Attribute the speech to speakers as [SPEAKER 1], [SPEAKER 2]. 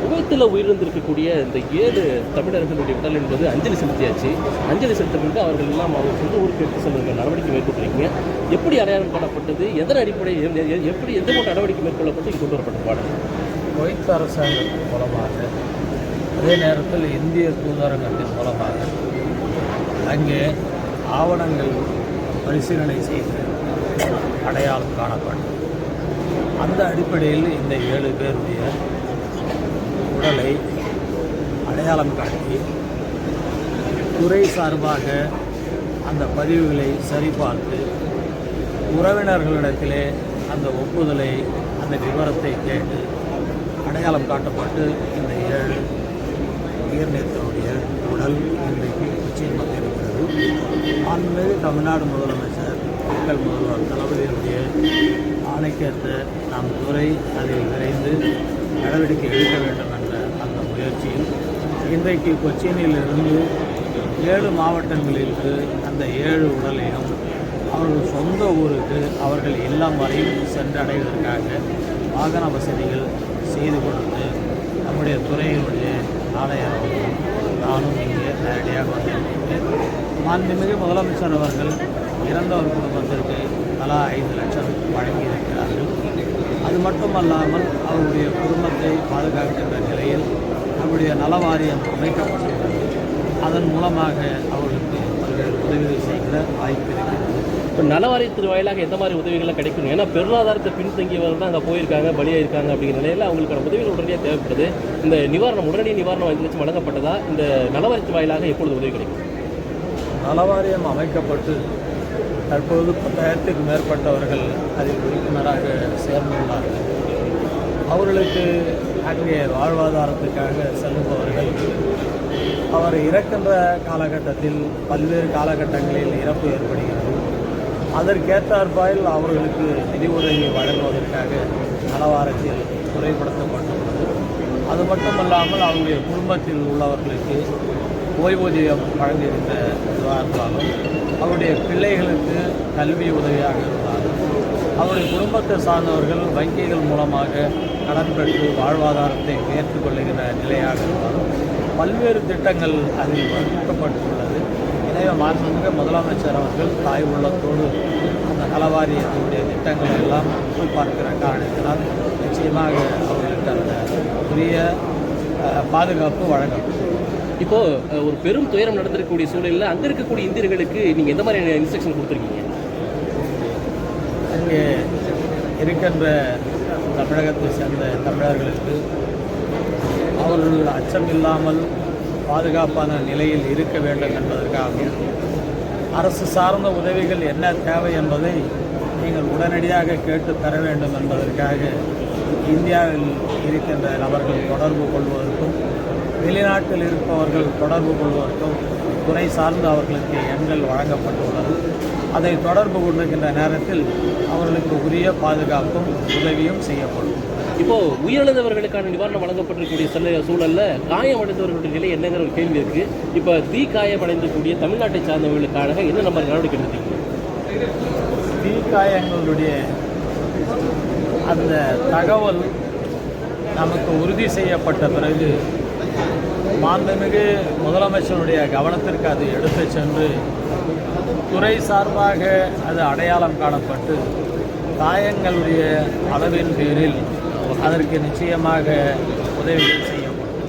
[SPEAKER 1] குவைத்தில் உயிரிழந்திருக்கக்கூடிய இந்த 7 தமிழர்களுடைய உடல் என்பது அஞ்சலி செலுத்தியாச்சு. அஞ்சலி செலுத்த பிறகு அவர்கள் எல்லாம் அவர் சொந்த ஊருக்கு எடுத்து செல்வதற்கு நடவடிக்கை மேற்கொண்டிருக்கீங்க. எப்படி அடையாளம் காணப்பட்டது, எதன் அடிப்படையில் எப்படி எந்த போன்ற நடவடிக்கை மேற்கொள்ளப்பட்டு இங்கு கொண்டு வரப்பட்ட பாடல்?
[SPEAKER 2] குவைத் அரசாங்கத்தின் மூலமாக, அதே நேரத்தில் இந்திய தூதரகத்தின் மூலமாக அங்கே ஆவணங்கள் பரிசீலனை செய்து அடையாளம் காணப்பட்டது. அந்த அடிப்படையில் இந்த 7 பேருடைய உடலை அடையாளம் காட்டி துறை சார்பாக அந்த பதிவுகளை சரிபார்த்து உறவினர்களிடத்திலே அந்த ஒப்புதலை, அந்த விவரத்தை கேட்டு அடையாளம் காட்டப்பட்டு இந்த 7 உயிர்நீத்தனுடைய உடல் இன்றைக்கு கொச்சியில் வந்திருக்கிறது. மாண்புமிகு தமிழ்நாடு முதலமைச்சர் மக்கள் முதல்வர் தளபதியினுடைய ஆணைக்கேற்ற நம் துறை அதில் விரைந்து நடவடிக்கை எடுக்க வேண்டும் என்ற அந்த முயற்சியில் இன்றைக்கு கொச்சினிலிருந்து 7 மாவட்டங்களுக்கு அந்த 7 உடலையும் அவர்கள் சொந்த ஊருக்கு அவர்கள் இல்லம் வரையும் சென்றடைவதற்காக வாகன வசதிகள் செய்து கொடுத்து நம்முடைய துறையினுடைய ஆணையர் நானும் இங்கே நேரடியாக வந்திருக்கிறேன். மாண்புமிகு முதலமைச்சர் அவர்கள் இறந்தவர் குடும்பத்திற்கு தலா 5 லட்சம் வழங்கியிருக்கிறார்கள். அது மட்டுமல்லாமல் அவருடைய குடும்பத்தை பாதுகாக்கின்ற நிலையில் நம்முடைய நல வாரியம் அமைக்கப்பட்டுள்ளது. அதன் மூலமாக அவர்களுக்கு பல்வேறு உதவிகள் செய்கிற வாய்ப்பு இருக்கிறது.
[SPEAKER 1] இப்போ நல வாரியத்தின் வாயிலாக எந்த மாதிரி உதவிகள்லாம் கிடைக்கும்? ஏன்னா பெருளாதாரத்தை பின்தங்கியவர்கள் தான் அங்கே போயிருக்காங்க, பலியாயிருக்காங்க அப்படிங்கிற நிலையில் அவங்களுக்கான உதவிகள் உடனடியாக தேவைப்படுது. இந்த நிவாரணம், உடனடி நிவாரணம் 5 லட்சம் வழங்கப்பட்டதா? இந்த நல வாரியத்தின் வாயிலாக எப்பொழுது உதவி கிடைக்கும்?
[SPEAKER 2] நல வாரியம் அமைக்கப்பட்டு தற்போது 10,000க்கு மேற்பட்டவர்கள் அதில் உறுப்பினராக சேர்ந்துள்ளார்கள். அவர்களுக்கு அங்கே வாழ்வாதாரத்துக்காக செல்லுபவர்கள் அவர் இறக்கின்ற காலகட்டத்தில் பல்வேறு காலகட்டங்களில் இறப்பு ஏற்படுகிறது. அதற்கேற்றாற்பாயில் அவர்களுக்கு நிதி உதவி வழங்குவதற்காக நலவாரத்தில் துறைப்படுத்தப்பட்டுள்ளது. அது மட்டுமல்லாமல் அவருடைய குடும்பத்தில் உள்ளவர்களுக்கு ஓய்வூதியம் வழங்குகின்ற இதுவாக இருந்தாலும், அவருடைய பிள்ளைகளுக்கு கல்வி உதவியாக இருந்தாலும், அவருடைய குடும்பத்தை சார்ந்தவர்கள் வங்கிகள் மூலமாக கடன் பெற்று வாழ்வாதாரத்தை உயர்த்து கொள்ளுகிற நிலையாக இருந்தாலும் பல்வேறு திட்டங்கள் அதில் வகுக்கப்பட்டுள்ளது. எனவே மாண்புமிகு முதலமைச்சர் அவர்கள் தாய் உள்ளத்தோடு அந்த நலவாரியத்தினுடைய திட்டங்களை எல்லாம் பார்க்கிற காரணத்தினால் நிச்சயமாக அவர்களுக்கு அந்த உரிய பாதுகாப்பு வழங்கப்படும்.
[SPEAKER 1] இப்போது ஒரு பெரும் துயரம் நடந்திருக்கக்கூடிய சூழலில் அங்கே இருக்கக்கூடிய இந்தியர்களுக்கு நீங்கள் எந்த மாதிரியான இன்ஸ்ட்ரக்ஷன் கொடுத்துருக்கீங்க?
[SPEAKER 2] அங்கே இருக்கின்ற தமிழகத்தை சேர்ந்த தமிழர்களுக்கு அவர்கள் அச்சம் இல்லாமல் பாதுகாப்பான நிலையில் இருக்க வேண்டும் என்பதற்காகவும் அரசு சார்ந்த உதவிகள் என்ன தேவை என்பதை நீங்கள் உடனடியாக கேட்டு பெற வேண்டும் என்பதற்காக இந்தியாவில் இருக்கின்ற நபர்கள் தொடர்பு கொள்வதற்கும் வெளிநாட்டில் இருப்பவர்கள் தொடர்பு கொள்வதற்கும் துறை சார்ந்து அவர்களுக்கு எண்கள் வழங்கப்பட்டுள்ளது. அதை தொடர்பு கொண்டிருக்கின்ற நேரத்தில் அவர்களுக்கு உரிய பாதுகாப்பும் உதவியும் செய்யப்படும்.
[SPEAKER 1] இப்போது உயிரிழந்தவர்களுக்கான நிவாரணம் வழங்கப்பட்டிருக்கக்கூடிய சூழலில் காயமடைந்தவர்களுடைய நிலை என்னங்கிற ஒரு கேள்வி இருக்குது. இப்போ காயமடைந்தக்கூடிய தமிழ்நாட்டை சார்ந்தவர்களுக்காக என்ன நம்ம நடவடிக்கை எடுத்தீங்க?
[SPEAKER 2] காயங்களுடைய அந்த தகவல் நமக்கு உறுதி செய்யப்பட்ட பிறகு மாண்புமிகு முதலமைச்சருடைய கவனத்திற்கு அது எடுத்து சென்று துறை சார்பாக அது அடையாளம் காணப்பட்டு காயங்களுடைய அளவின் பேரில் அதற்கு நிச்சயமாக உதவிகள் செய்யப்படும்.